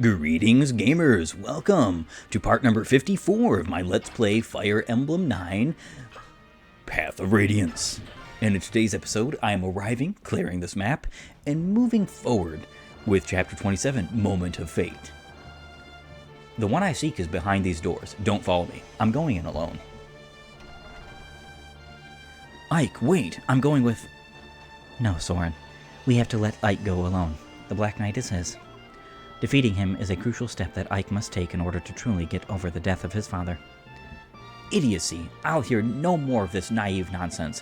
Greetings gamers, welcome to part number 54 of my Let's Play Fire Emblem 9, Path of Radiance. And in today's episode, I am arriving, clearing this map, and moving forward with Chapter 27, Moment of Fate. The one I seek is behind these doors. Don't follow me. I'm going in alone. Ike, wait, I'm going with... No, Soren. We have to let Ike go alone. The Black Knight is his. Defeating him is a crucial step that Ike must take in order to truly get over the death of his father. Idiocy. I'll hear no more of this naive nonsense.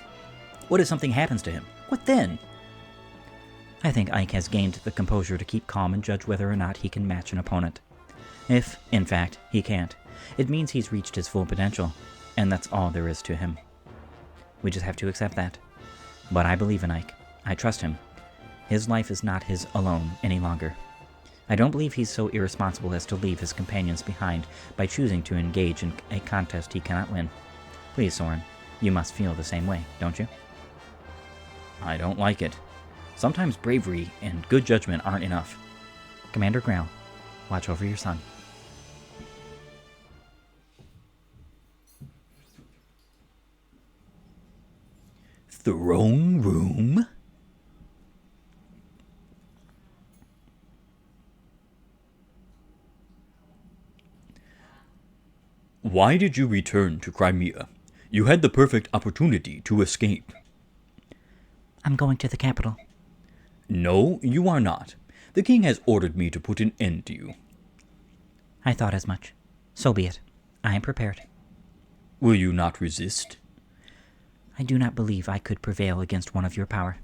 What if something happens to him? What then? I think Ike has gained the composure to keep calm and judge whether or not he can match an opponent. If, in fact, he can't, it means he's reached his full potential, and that's all there is to him. We just have to accept that. But I believe in Ike. I trust him. His life is not his alone any longer. I don't believe he's so irresponsible as to leave his companions behind by choosing to engage in a contest he cannot win. Please, Soren, you must feel the same way, don't you? I don't like it. Sometimes bravery and good judgment aren't enough. Commander Greil, watch over your son. Throne room? Why did you return to Crimea? You had the perfect opportunity to escape. I'm going to the capital. No, you are not. The king has ordered me to put an end to you. I thought as much. So be it. I am prepared. Will you not resist? I do not believe I could prevail against one of your power.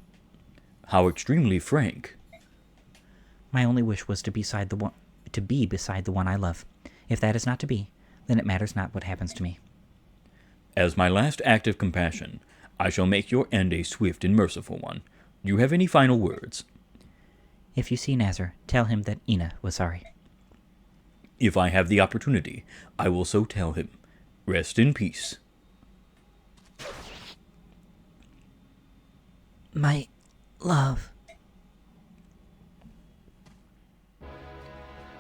How extremely frank. My only wish was to be beside the one I love. If that is not to be, then it matters not what happens to me. As my last act of compassion, I shall make your end a swift and merciful one. Do you have any final words? If you see Nazar, tell him that Ina was sorry. If I have the opportunity, I will so tell him. Rest in peace. My love.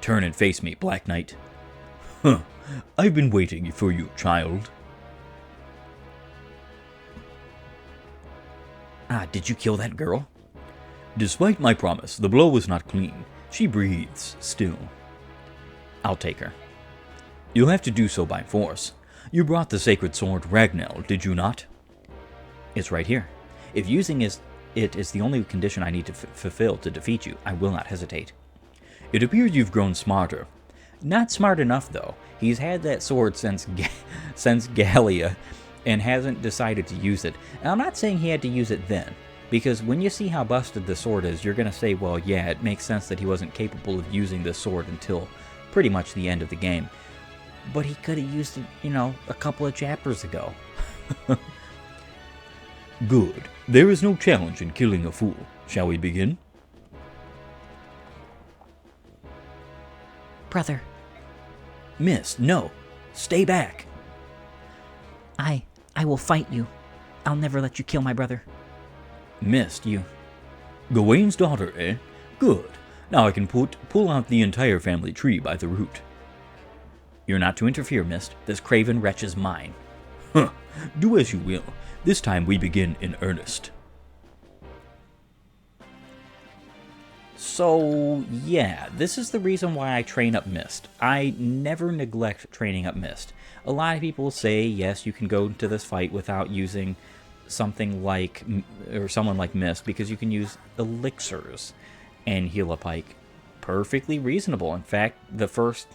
Turn and face me, Black Knight. Huh. I've been waiting for you, child. Did you kill that girl? Despite my promise, the blow was not clean. She breathes still. I'll take her. You'll have to do so by force. You brought the sacred sword Ragnell, did you not? It's right here. If using it is the only condition I need to fulfill to defeat you, I will not hesitate. It appears you've grown smarter. Not smart enough, though. He's had that sword since Gallia and hasn't decided to use it. And I'm not saying he had to use it then, because when you see how busted the sword is, you're going to say, well, yeah, it makes sense that he wasn't capable of using this sword until pretty much the end of the game. But he could have used it, a couple of chapters ago. Good. There is no challenge in killing a fool. Shall we begin? Brother. Miss, no. Stay back. I will fight you. I'll never let you kill my brother. Mist, you... Gawain's daughter, eh? Good. Now I can pull out the entire family tree by the root. You're not to interfere, Mist. This craven wretch is mine. Huh. Do as you will. This time we begin in earnest. So, yeah, this is the reason why I train up Mist. I never neglect training up Mist. A lot of people say, yes, you can go into this fight without using something like, or someone like Mist, because you can use elixirs and heal up Ike. Perfectly reasonable. In fact, the first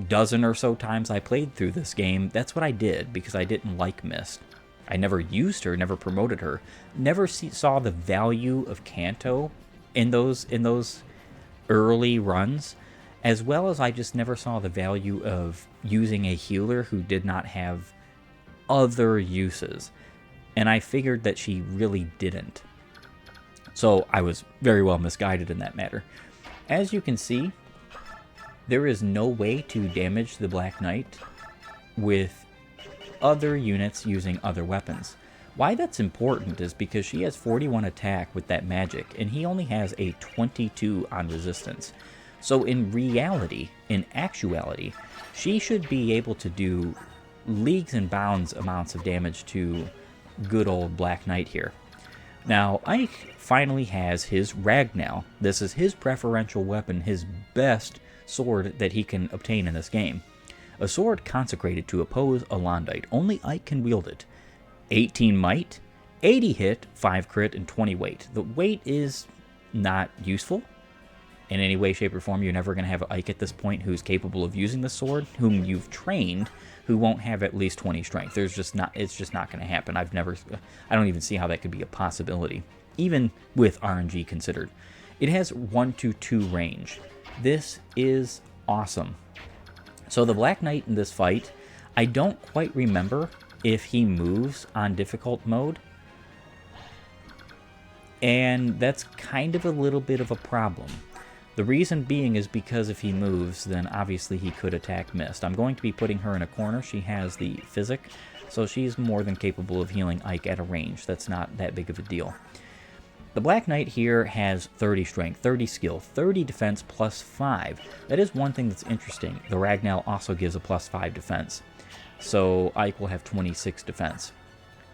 dozen or so times I played through this game, that's what I did, because I didn't like Mist. I never used her, never promoted her, never saw the value of Kanto in those early runs, as well as I just never saw the value of using a healer who did not have other uses. And I figured that she really didn't. So I was very well misguided in that matter. As you can see, there is no way to damage the Black Knight with other units using other weapons. Why that's important is because she has 41 attack with that magic, and he only has a 22 on resistance. So in reality, in actuality, she should be able to do leagues and bounds amounts of damage to good old Black Knight here. Now, Ike finally has his Ragnail. This is his preferential weapon, his best sword that he can obtain in this game. A sword consecrated to oppose a Londite. Only Ike can wield it. 18 might, 80 hit, 5 crit, and 20 weight. The weight is not useful in any way, shape, or form. You're never going to have Ike at this point who's capable of using the sword, whom you've trained, who won't have at least 20 strength. It's just not going to happen. I don't even see how that could be a possibility, even with RNG considered. It has 1-2 range. This is awesome. So the Black Knight in this fight, I don't quite remember if he moves on difficult mode, and that's kind of a little bit of a problem. The reason being is because if he moves, then obviously he could attack missed. I'm going to be putting her in a corner. She has the physic, so she's more than capable of healing Ike at a range. That's not that big of a deal. The Black Knight here has 30 strength, 30 skill, 30 defense, plus 5. That is one thing that's interesting. The Ragnail also gives a plus 5 defense. So Ike will have 26 defense.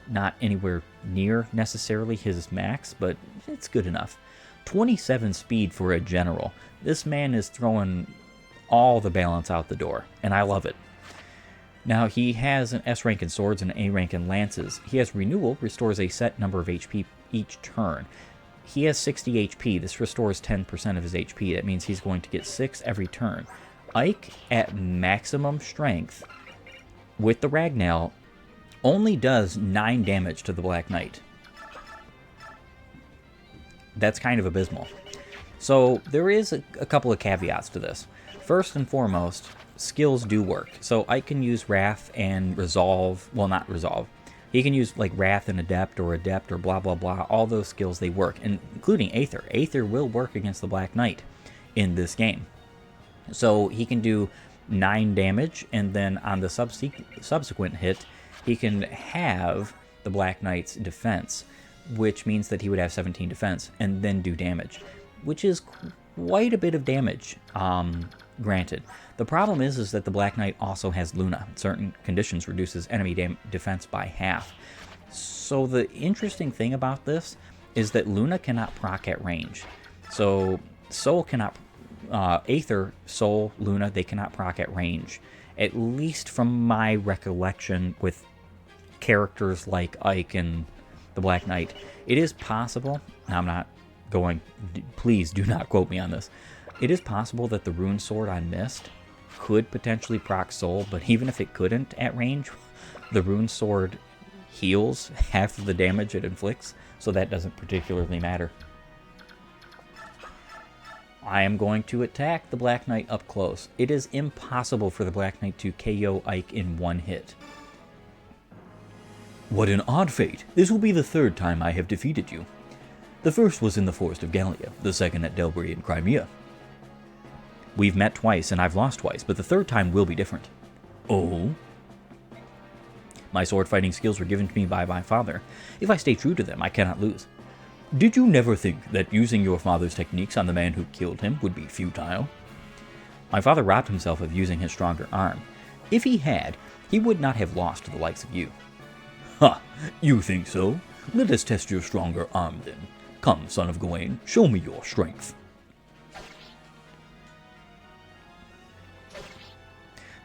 Not anywhere near necessarily his max, but it's good enough. 27 speed for a general. This man is throwing all the balance out the door, and I love it. Now, he has an S rank in swords and an A rank in lances. He has renewal, restores a set number of HP each turn. He has 60 HP. This restores 10% of his HP. That means he's going to get 6 every turn. Ike, at maximum strength, with the Ragnail, only does 9 damage to the Black Knight. That's kind of abysmal. So there is a couple of caveats to this. First and foremost, skills do work. So I can use Wrath and Resolve. Well, not Resolve. He can use like Wrath and Adept or blah blah blah. All those skills, they work, and including Aether. Aether will work against the Black Knight in this game. So he can do 9 damage, and then on the subsequent hit, he can have the Black Knight's defense, which means that he would have 17 defense, and then do damage, which is quite a bit of damage, granted. The problem is that the Black Knight also has Luna. In certain conditions, reduces enemy defense by half. So the interesting thing about this is that Luna cannot proc at range. So Soul cannot, Aether, Soul, Luna, they cannot proc at range. At least from my recollection with characters like Ike and the Black Knight. It is possible, I'm not going, please do not quote me on this, it is possible that the Rune Sword on Mist could potentially proc Soul, but even if it couldn't at range, the Rune Sword heals half of the damage it inflicts, so that doesn't particularly matter. I am going to attack the Black Knight up close. It is impossible for the Black Knight to KO Ike in one hit. What an odd fate. This will be the 3rd time I have defeated you. The first was in the Forest of Gallia, the second at Delbury in Crimea. We've met twice, and I've lost twice, but the 3rd time will be different. Oh? My sword fighting skills were given to me by my father. If I stay true to them, I cannot lose. Did you never think that using your father's techniques on the man who killed him would be futile? My father robbed himself of using his stronger arm. If he had, he would not have lost to the likes of you. Ha! You think so? Let us test your stronger arm then. Come, son of Gawain, show me your strength.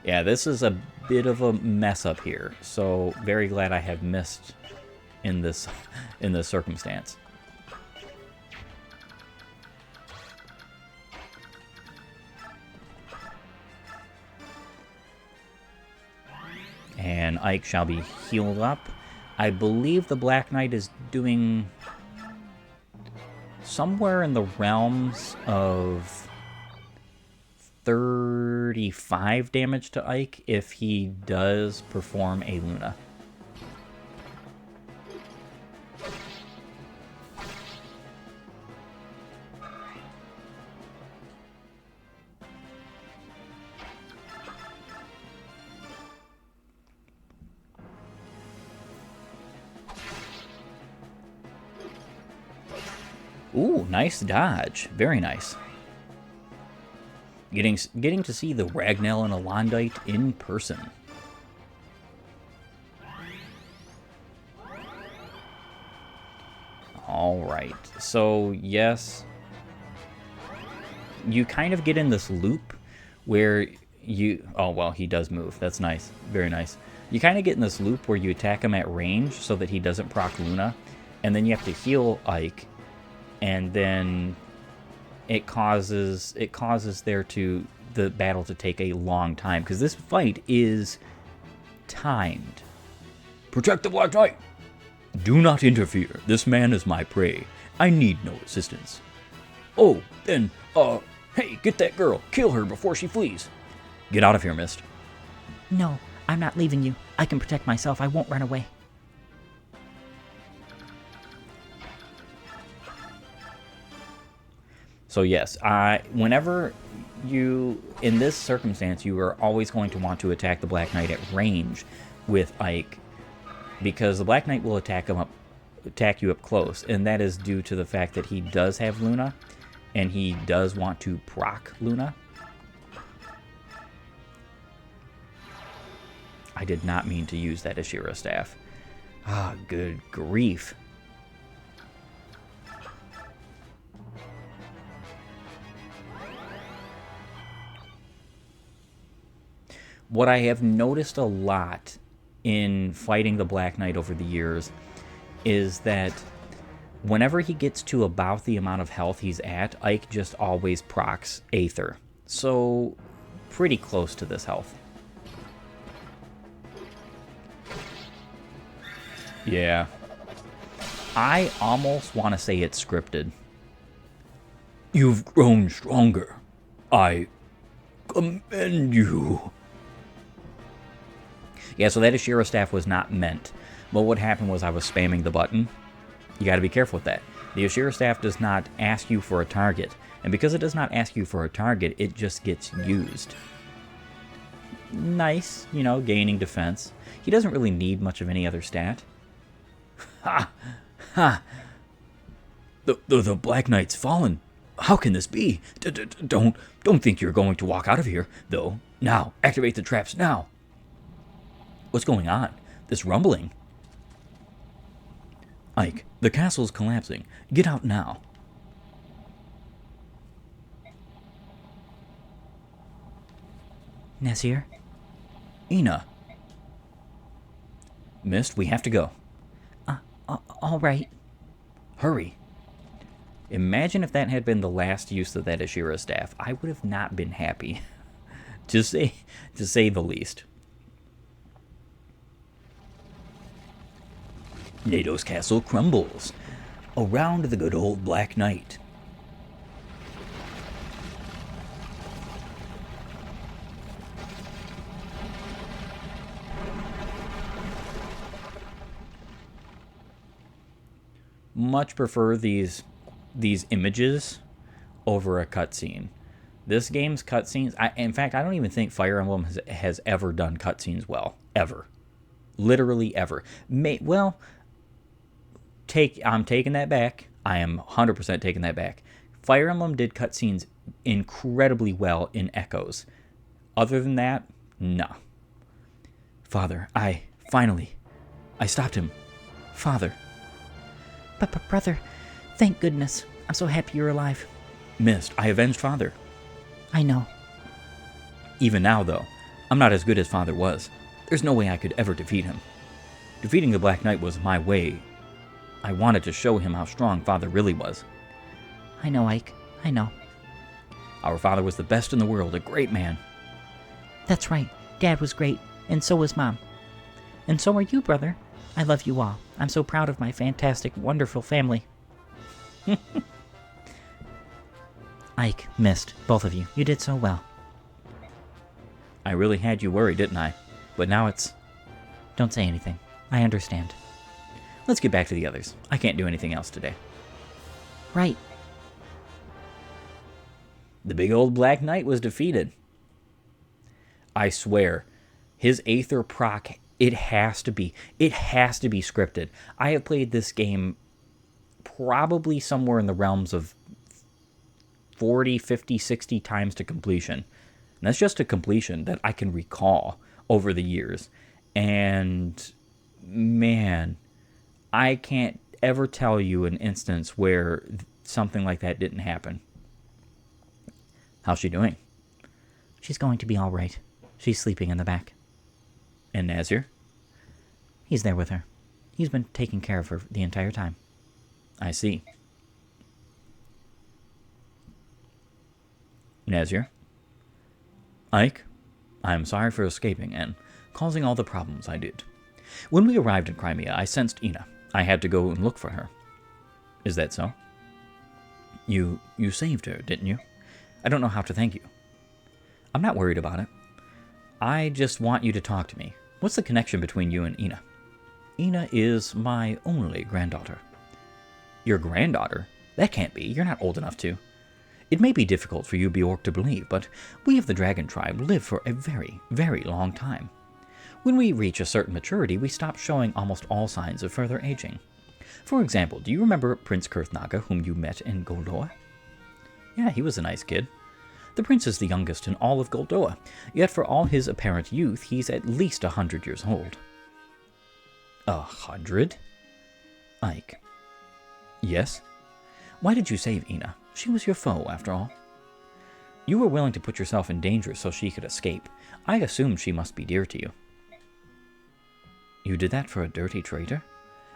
Yeah, this is a bit of a mess up here, so very glad I have missed in this circumstance. And Ike shall be healed up. I believe the Black Knight is doing somewhere in the realms of 35 damage to Ike if he does perform a Luna. Ooh, nice dodge. Very nice. Getting to see the Ragnell and Alondite in person. Alright, so yes, you kind of get in this loop where you... Oh, well, he does move. That's nice. Very nice. You kind of get in this loop where you attack him at range so that he doesn't proc Luna, and then you have to heal Ike, and then it causes the battle to take a long time, because this fight is timed. Protect the Black Knight! Do not interfere. This man is my prey. I need no assistance. Oh, then, hey, get that girl. Kill her before she flees. Get out of here, Mist. No, I'm not leaving you. I can protect myself. I won't run away. So yes, whenever you, in this circumstance, you are always going to want to attack the Black Knight at range with Ike, because the Black Knight will attack you up close, and that is due to the fact that he does have Luna, and he does want to proc Luna. I did not mean to use that Ashira staff. Ah, good grief. What I have noticed a lot in fighting the Black Knight over the years is that whenever he gets to about the amount of health he's at, Ike just always procs Aether. So, pretty close to this health. Yeah. I almost want to say it's scripted. You've grown stronger. I commend you. Yeah, so that Ashira staff was not meant. But what happened was I was spamming the button. You got to be careful with that. The Ashira staff does not ask you for a target. And because it does not ask you for a target, it just gets used. Nice, you know, gaining defense. He doesn't really need much of any other stat. Ha! Ha! The Black Knight's fallen. How can this be? Don't think you're going to walk out of here, though. Now, activate the traps now. What's going on? This rumbling. Ike, the castle's collapsing. Get out now. Nasir? Ina. Mist, we have to go. All right. Hurry. Imagine if that had been the last use of that Ashira staff. I would have not been happy. to say the least. NATO's castle crumbles. Around the good old Black Knight. Much prefer these images over a cutscene. This game's cutscenes, in fact, I don't even think Fire Emblem has ever done cutscenes well. Ever. Literally ever. I'm taking that back. I am 100% taking that back. Fire Emblem did cutscenes incredibly well in Echoes. Other than that, no. Father, I stopped him. Father. But brother, thank goodness. I'm so happy you're alive. Mist, I avenged Father. I know. Even now, though, I'm not as good as Father was. There's no way I could ever defeat him. Defeating the Black Knight was my way. I wanted to show him how strong Father really was. I know, Ike. I know. Our father was the best in the world, a great man. That's right. Dad was great, and so was Mom. And so are you, brother. I love you all. I'm so proud of my fantastic, wonderful family. Ike, Mist, both of you. You did so well. I really had you worried, didn't I? But now it's... Don't say anything. I understand. Let's get back to the others. I can't do anything else today. Right. The big old Black Knight was defeated. I swear, his Aether proc, it has to be scripted. I have played this game probably somewhere in the realms of 40, 50, 60 times to completion. And that's just a completion that I can recall over the years. And man, I can't ever tell you an instance where something like that didn't happen. How's she doing? She's going to be all right. She's sleeping in the back. And Nazir? He's there with her. He's been taking care of her the entire time. I see. Nazir? Ike, I'm sorry for escaping and causing all the problems I did. When we arrived in Crimea, I sensed Ina. I had to go and look for her. Is that so? You saved her, didn't you? I don't know how to thank you. I'm not worried about it. I just want you to talk to me. What's the connection between you and Ina? Ina is my only granddaughter. Your granddaughter? That can't be. You're not old enough to. It may be difficult for you Bjork to believe, but we of the Dragon Tribe live for a very, very long time. When we reach a certain maturity, we stop showing almost all signs of further aging. For example, do you remember Prince Kurthnaga, whom you met in Goldoa? Yeah, he was a nice kid. The prince is the youngest in all of Goldoa, yet for all his apparent youth, he's at least 100 years old. 100? Ike. Yes? Why did you save Ina? She was your foe, after all. You were willing to put yourself in danger so she could escape. I assumed she must be dear to you. You did that for a dirty traitor?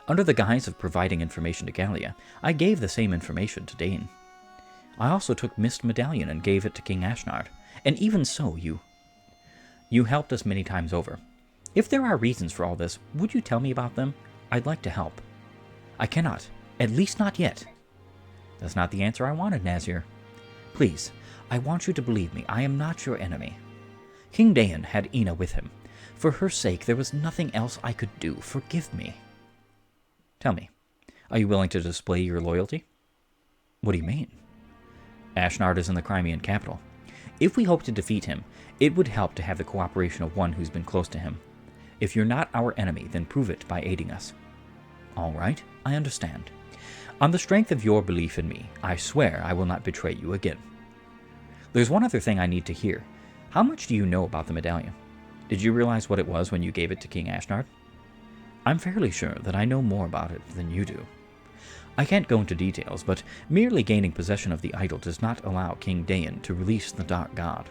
Under the guise of providing information to Gallia, I gave the same information to Dane. I also took Mist Medallion and gave it to King Ashnard, and even so, you helped us many times over. If there are reasons for all this, would you tell me about them? I'd like to help. I cannot, at least not yet. That's not the answer I wanted, Nazir. Please, I want you to believe me, I am not your enemy. King Dayan had Ina with him. For her sake, there was nothing else I could do. Forgive me. Tell me, are you willing to display your loyalty? What do you mean? Ashnard is in the Crimean capital. If we hope to defeat him, it would help to have the cooperation of one who's been close to him. If you're not our enemy, then prove it by aiding us. All right, I understand. On the strength of your belief in me, I swear I will not betray you again. There's one other thing I need to hear. How much do you know about the medallion? Did you realize what it was when you gave it to King Ashnard? I'm fairly sure that I know more about it than you do. I can't go into details, but merely gaining possession of the idol does not allow King Dayan to release the Dark God.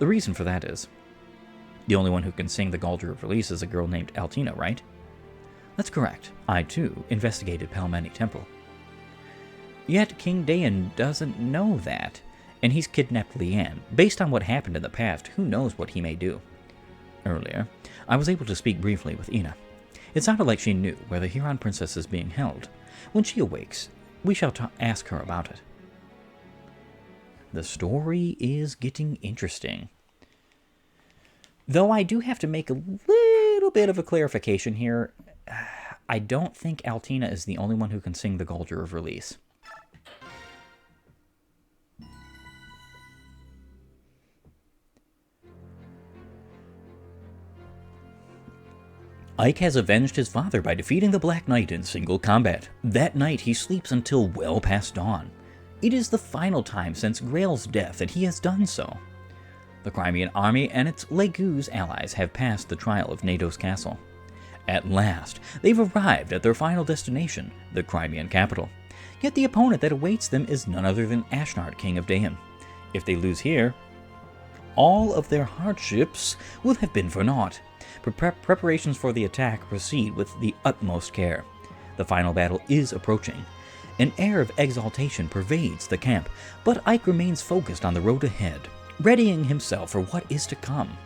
The reason for that is, the only one who can sing the Gauldre of Release is a girl named Altina, right? That's correct. I, too, investigated Pelmeni Temple. Yet King Dayan doesn't know that, and he's kidnapped Leanne. Based on what happened in the past, who knows what he may do. Earlier, I was able to speak briefly with Ina. It sounded like she knew where the Huron princess is being held. When she awakes, we shall ask her about it. The story is getting interesting. Though I do have to make a little bit of a clarification here. I don't think Altina is the only one who can sing the Gauldre of Release. Ike has avenged his father by defeating the Black Knight in single combat. That night he sleeps until well past dawn. It is the final time since Greil's death that he has done so. The Crimean army and its Legu's allies have passed the trial of Nados Castle. At last, they've arrived at their final destination, the Crimean capital. Yet the opponent that awaits them is none other than Ashnard, King of Dayan. If they lose here, all of their hardships will have been for naught. Preparations for the attack proceed with the utmost care. The final battle is approaching. An air of exaltation pervades the camp, but Ike remains focused on the road ahead, readying himself for what is to come.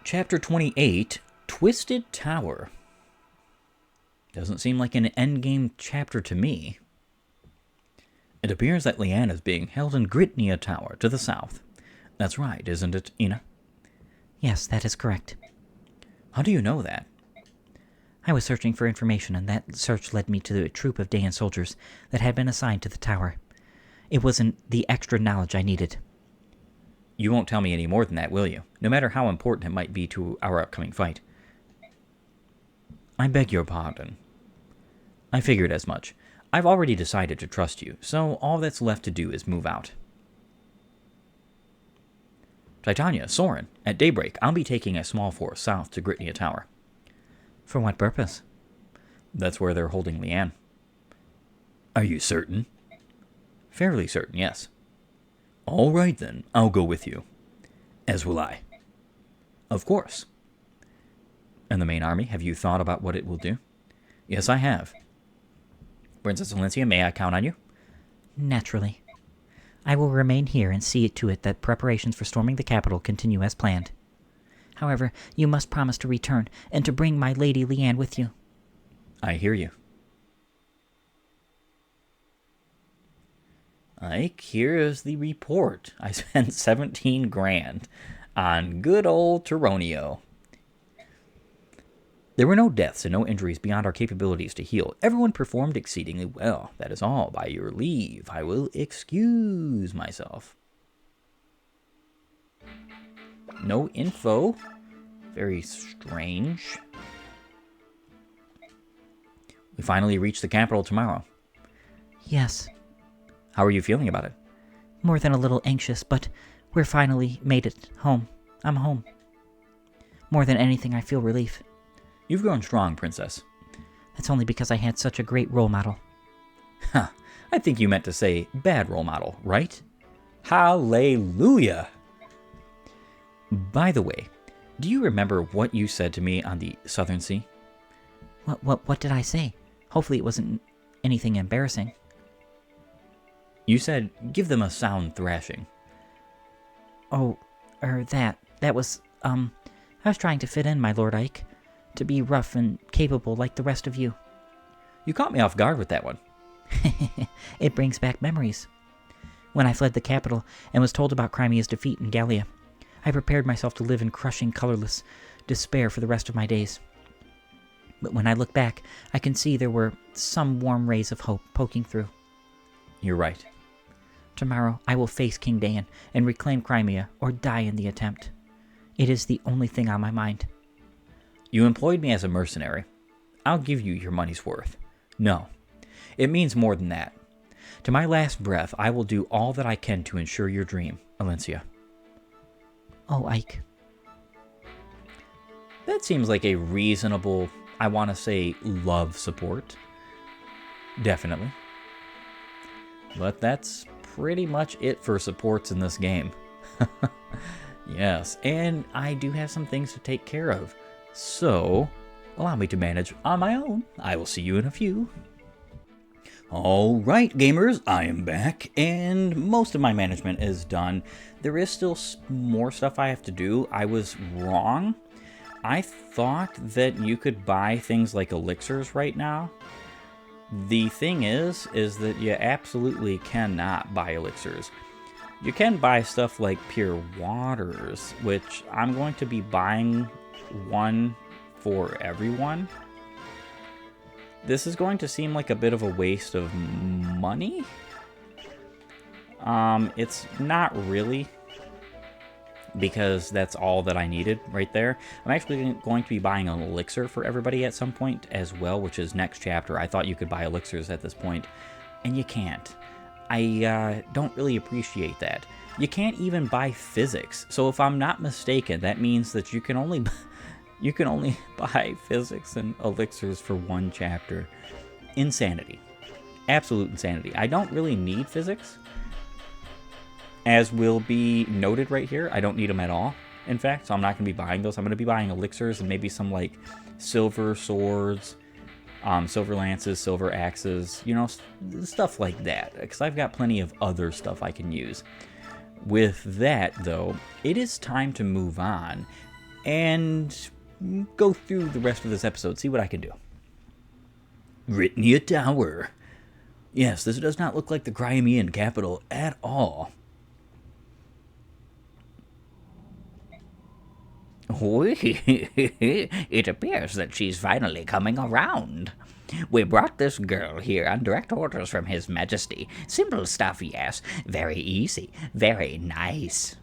Chapter 28, Twisted Tower. Doesn't seem like an endgame chapter to me. It appears that Leanne is being held in Gritnia Tower to the south. That's right, isn't it, Ina? Yes, that is correct. How do you know that? I was searching for information, and that search led me to a troop of Dayan soldiers that had been assigned to the tower. It wasn't the extra knowledge I needed. You won't tell me any more than that, will you? No matter how important it might be to our upcoming fight. I beg your pardon. I figured as much. I've already decided to trust you, so all that's left to do is move out. Titania, Soren, at daybreak, I'll be taking a small force south to Gritnia Tower. For what purpose? That's where they're holding Leanne. Are you certain? Fairly certain, yes. All right, then. I'll go with you. As will I. Of course. And the main army, have you thought about what it will do? Yes, I have. Princess Valencia, may I count on you? Naturally. I will remain here and see to it that preparations for storming the capital continue as planned. However, you must promise to return and to bring my lady Leanne with you. I hear you. Ike, here is the report. I spent 17 grand on good old Toronio. There were no deaths and no injuries beyond our capabilities to heal. Everyone performed exceedingly well. That is all. By your leave, I will excuse myself. No info. Very strange. We finally reach the capital tomorrow. Yes. How are you feeling about it? More than a little anxious, but we're finally made it home. I'm home. More than anything, I feel relief. You've grown strong, Princess. That's only because I had such a great role model. Huh. I think you meant to say bad role model, right? Hallelujah! By the way, do you remember what you said to me on the Southern Sea? What did I say? Hopefully it wasn't anything embarrassing. You said, give them a sound thrashing. Oh, that was, I was trying to fit in, my Lord Ike. To be rough and capable like the rest of you. You caught me off guard with that one. It brings back memories. When I fled the capital and was told about Crimea's defeat in Gallia, I prepared myself to live in crushing, colorless despair for the rest of my days. But when I look back, I can see there were some warm rays of hope poking through. You're right. Tomorrow, I will face King Daeon and reclaim Crimea or die in the attempt. It is the only thing on my mind. You employed me as a mercenary. I'll give you your money's worth. No, it means more than that. To my last breath, I will do all that I can to ensure your dream, Alencia. Oh, Ike. That seems like a reasonable, I want to say, love support. Definitely. But that's pretty much it for supports in this game. Yes, and I do have some things to take care of. So, allow me to manage on my own. I will see you in a few. Alright, gamers, I am back, and most of my management is done. There is still more stuff I have to do. I was wrong. I thought that you could buy things like elixirs right now. The thing is that you absolutely cannot buy elixirs. You can buy stuff like pure waters, which I'm going to be buying one for everyone. This is going to seem like a bit of a waste of money. It's not really, because that's all that I needed right there. I'm actually going to be buying an elixir for everybody at some point as well, which is next chapter. I thought you could buy elixirs at this point, and you can't. I don't really appreciate that. You can't even buy physics. So if I'm not mistaken, that means that you can only buy physics and elixirs for one chapter. Insanity. Absolute insanity. I don't really need physics. As will be noted right here, I don't need them at all, in fact, so I'm not going to be buying those. I'm going to be buying elixirs and maybe some, like, silver swords, silver lances, silver axes, you know, stuff like that, because I've got plenty of other stuff I can use. With that, though, it is time to move on and go through the rest of this episode, see what I can do. Gritnia Tower. Yes, this does not look like the Crimean capital at all. It appears that she's finally coming around. We brought this girl here on direct orders from His Majesty. Simple stuff, yes. Very easy. Very nice.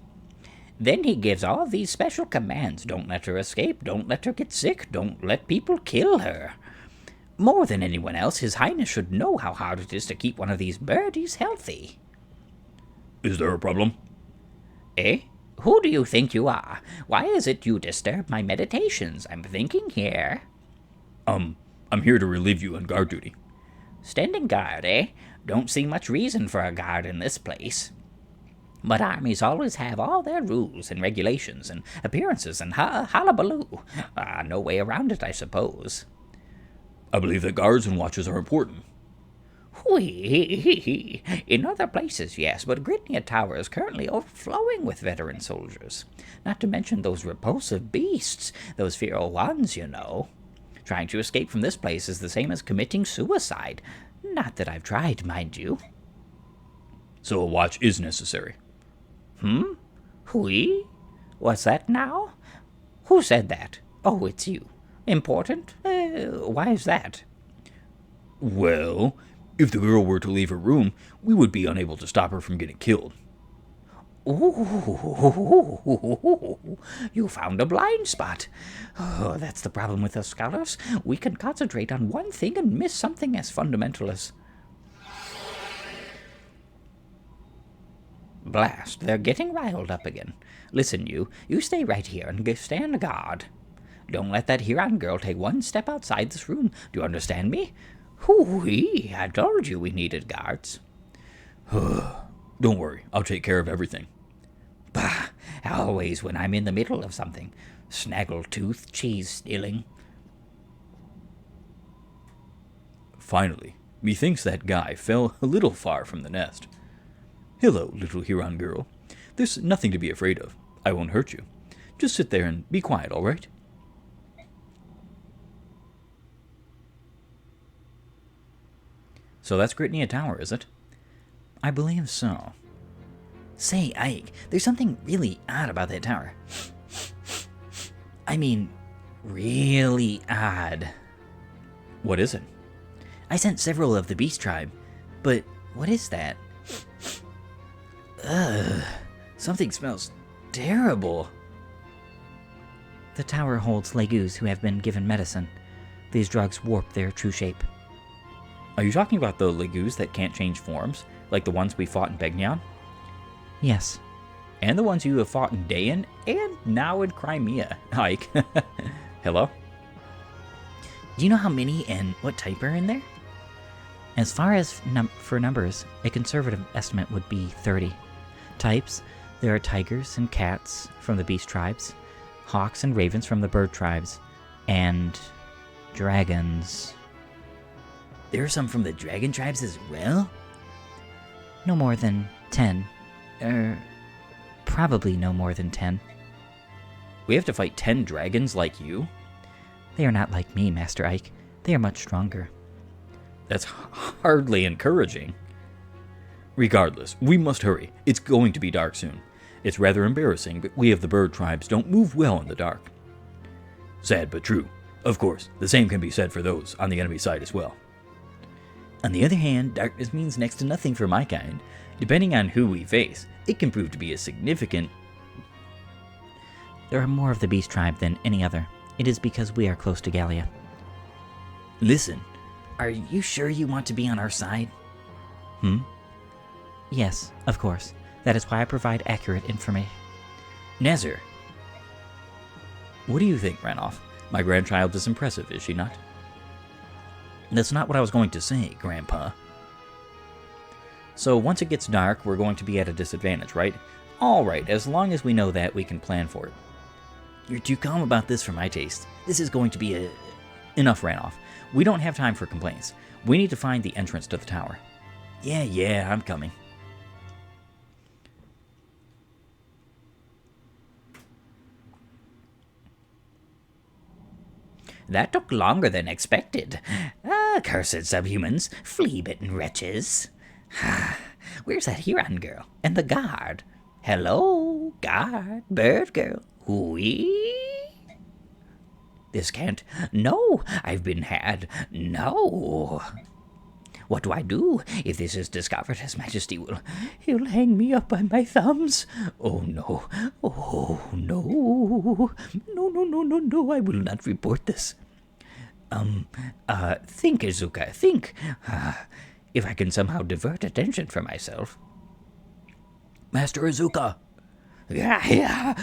Then he gives all these special commands. Don't let her escape. Don't let her get sick. Don't let people kill her. More than anyone else, His Highness should know how hard it is to keep one of these birdies healthy. Is there a problem? Eh? Who do you think you are? Why is it you disturb my meditations? I'm thinking here. I'm here to relieve you on guard duty. Standing guard, eh? Don't see much reason for a guard in this place. But armies always have all their rules and regulations and appearances and hullabaloo. No way around it, I suppose. I believe that guards and watches are important. Whee! In other places, yes, but Gritnia Tower is currently overflowing with veteran soldiers. Not to mention those repulsive beasts, those feral ones, you know. Trying to escape from this place is the same as committing suicide. Not that I've tried, mind you. So a watch is necessary. Whee? What's that now? Who said that? Oh, it's you. Important? Why is that? Well, if the girl were to leave her room, we would be unable to stop her from getting killed. Ooh, you found a blind spot. Oh, that's the problem with us scholars. We can concentrate on one thing and miss something as fundamental as... Blast, they're getting riled up again. Listen, you stay right here and stand guard. Don't let that Huron girl take one step outside this room. Do you understand me? Hoo-wee, I told you we needed guards. Don't worry, I'll take care of everything. Bah, always when I'm in the middle of something. Snaggletooth, cheese stealing. Finally, methinks that guy fell a little far from the nest. Hello, little Huron girl. There's nothing to be afraid of. I won't hurt you. Just sit there and be quiet, all right? So that's Gritnia Tower, is it? I believe so. Say, Ike, there's something really odd about that tower. I mean, really odd. What is it? I sent several of the Beast Tribe, but what is that? Ugh, something smells terrible. The tower holds legus who have been given medicine. These drugs warp their true shape. Are you talking about the legus that can't change forms, like the ones we fought in Begnion? Yes. And the ones you have fought in Dayan, and now in Crimea, Ike. Hello? Do you know how many and what type are in there? As far as for numbers, a conservative estimate would be 30. Types, there are tigers and cats from the beast tribes, hawks and ravens from the bird tribes, and dragons. There are some from the dragon tribes as well? No more than 10. Probably no more than 10. We have to fight 10 dragons like you? They are not like me, Master Ike. They are much stronger. That's hardly encouraging. Regardless, we must hurry. It's going to be dark soon. It's rather embarrassing, but we of the bird tribes don't move well in the dark. Sad but true. Of course, the same can be said for those on the enemy side as well. On the other hand, darkness means next to nothing for my kind. Depending on who we face, it can prove to be a significant... There are more of the Beast Tribe than any other. It is because we are close to Gallia. Listen, are you sure you want to be on our side? Yes, of course. That is why I provide accurate information. Nazir. What do you think, Ranoff? My grandchild is impressive, is she not? That's not what I was going to say, Grandpa. So once it gets dark, we're going to be at a disadvantage, right? Alright, as long as we know that, we can plan for it. You're too calm about this for my taste. This is going to be a... Enough, Ranoff. We don't have time for complaints. We need to find the entrance to the tower. Yeah, I'm coming. That took longer than expected. Cursed subhumans, flea-bitten wretches. Where's that Huron girl? And the guard? Hello, guard, bird girl. Whee? This can't... No, I've been had. No. What do I do? If this is discovered, His Majesty will... He'll hang me up by my thumbs. Oh, no. Oh, no. No, I will not report this. Think, Izuka, think. If I can somehow divert attention from myself. Master Izuka! Yeah.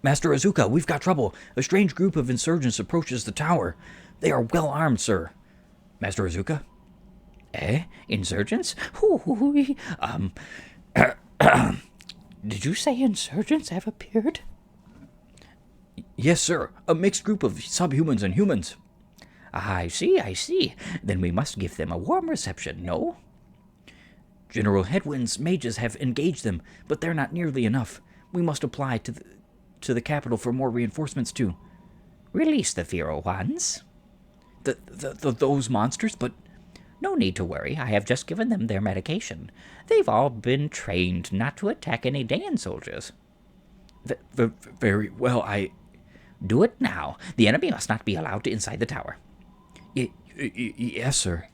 Master Izuka, we've got trouble. A strange group of insurgents approaches the tower. They are well armed, sir. Master Izuka? Insurgents? Did you say insurgents have appeared? Yes, sir. A mixed group of subhumans and humans. I see. Then we must give them a warm reception, no? General Headwind's mages have engaged them, but they're not nearly enough. We must apply to the capital for more reinforcements, too. Release the feral ones. Those monsters, but... No need to worry. I have just given them their medication. They've all been trained not to attack any Daean soldiers. Very well, Do it now. The enemy must not be allowed inside the tower. Yes, sir.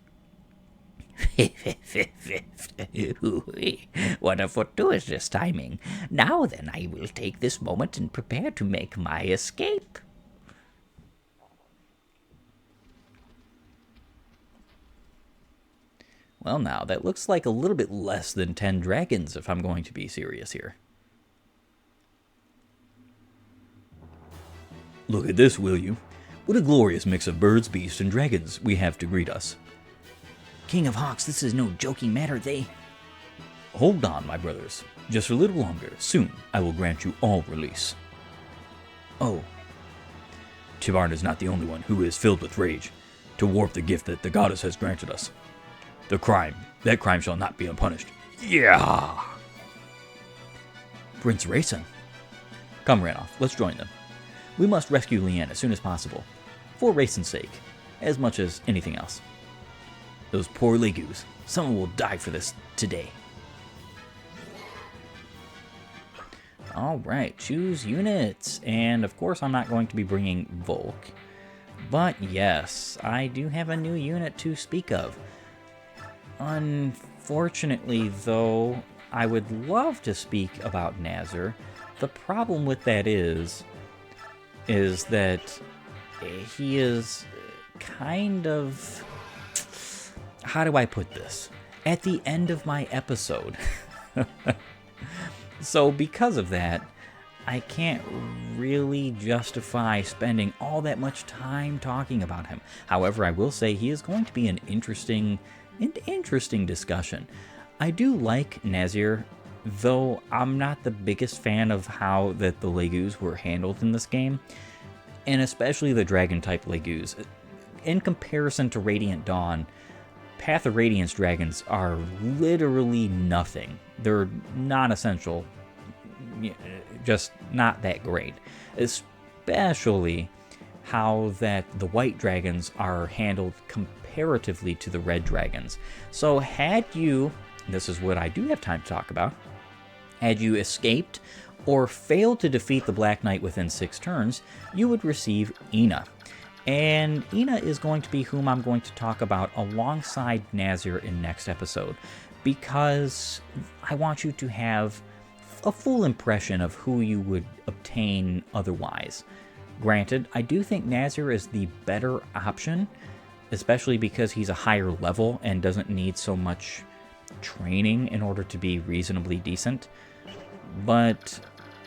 What a fortuitous timing. Now then, I will take this moment and prepare to make my escape. Well, now, that looks like a little bit less than 10 dragons, if I'm going to be serious here. Look at this, will you? What a glorious mix of birds, beasts, and dragons we have to greet us. King of Hawks, this is no joking matter, Hold on, my brothers. Just a little longer. Soon, I will grant you all release. Oh. Tibarn is not the only one who is filled with rage to warp the gift that the goddess has granted us. That crime shall not be unpunished. Yeah! Prince Rayson. Come, Ranoff, let's join them. We must rescue Leanne as soon as possible. For Rayson's sake, as much as anything else. Those poor Legus. Someone will die for this today. Alright, choose units. And of course I'm not going to be bringing Volk. But yes, I do have a new unit to speak of. Unfortunately, though, I would love to speak about Nazir. The problem with that is that he is kind of... How do I put this? At the end of my episode. So because of that, I can't really justify spending all that much time talking about him. However, I will say he is going to be an interesting discussion. I do like Nazir, though I'm not the biggest fan of how that the Legus were handled in this game, and especially the Dragon-type Legus. In comparison to Radiant Dawn, Path of Radiance dragons are literally nothing. They're non-essential, just not that great. Especially how that the white dragons are handled comparatively to the red dragons. So had you, this is what I do have time to talk about, had you escaped or failed to defeat the Black Knight within 6 turns, you would receive Ina. And Ina is going to be whom I'm going to talk about alongside Nazir in next episode, because I want you to have a full impression of who you would obtain otherwise. Granted, I do think Nazir is the better option, especially because he's a higher level and doesn't need so much training in order to be reasonably decent. But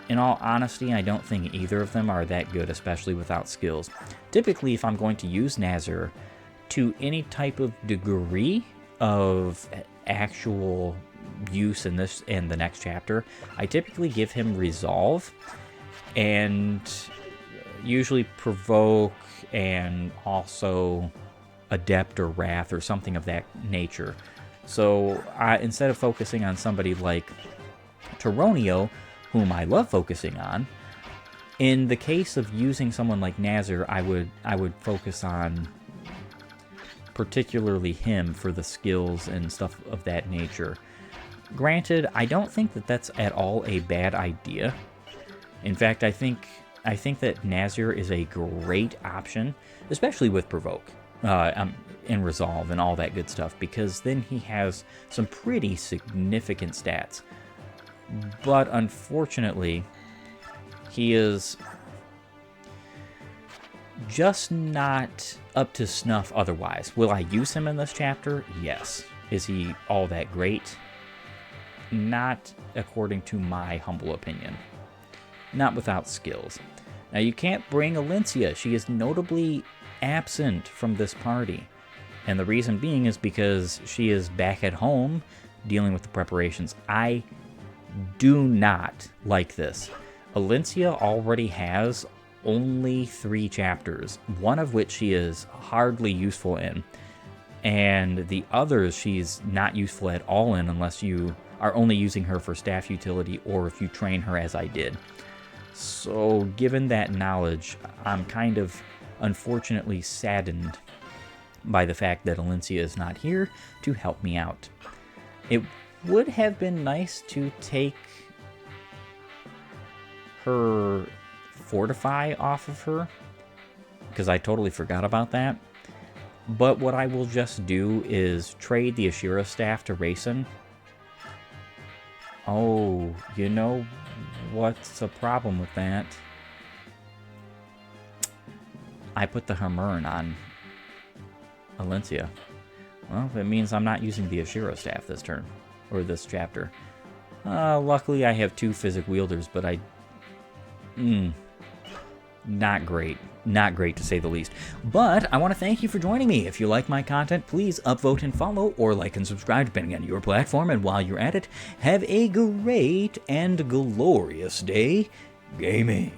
in all honesty, I don't think either of them are that good, especially without skills. Typically, if I'm going to use Nazir to any type of degree of actual use in this and the next chapter, I typically give him Resolve and usually Provoke and also Adept or Wrath or something of that nature. So instead of focusing on somebody like Taronio, whom I love focusing on, in the case of using someone like Nazir, I would focus on particularly him for the skills and stuff of that nature. Granted, I don't think that that's at all a bad idea. In fact, I think that Nazir is a great option, especially with Provoke and Resolve and all that good stuff, because then he has some pretty significant stats. But unfortunately, he is just not up to snuff otherwise. Will I use him in this chapter? Yes. Is he all that great? Not according to my humble opinion. Not without skills. Now, you can't bring Alencia. She is notably absent from this party. And the reason being is because she is back at home dealing with the preparations. I do not like this. Alencia already has only 3 chapters, one of which she is hardly useful in. And the others she's not useful at all in unless you are only using her for staff utility or if you train her as I did. So given that knowledge, I'm kind of unfortunately saddened by the fact that Alencia is not here to help me out. It would have been nice to take her Fortify off of her, because I totally forgot about that. But what I will just do is trade the Ashira staff to Rayson. Oh, you know what's a problem with that? I put the Hermern on Alencia. Well, it means I'm not using the Ashira staff this turn, or this chapter. Luckily I have 2 Physic Wielders, but not great. Not great, to say the least. But I want to thank you for joining me. If you like my content, please upvote and follow, or like and subscribe, depending on your platform. And while you're at it, have a great and glorious day gaming.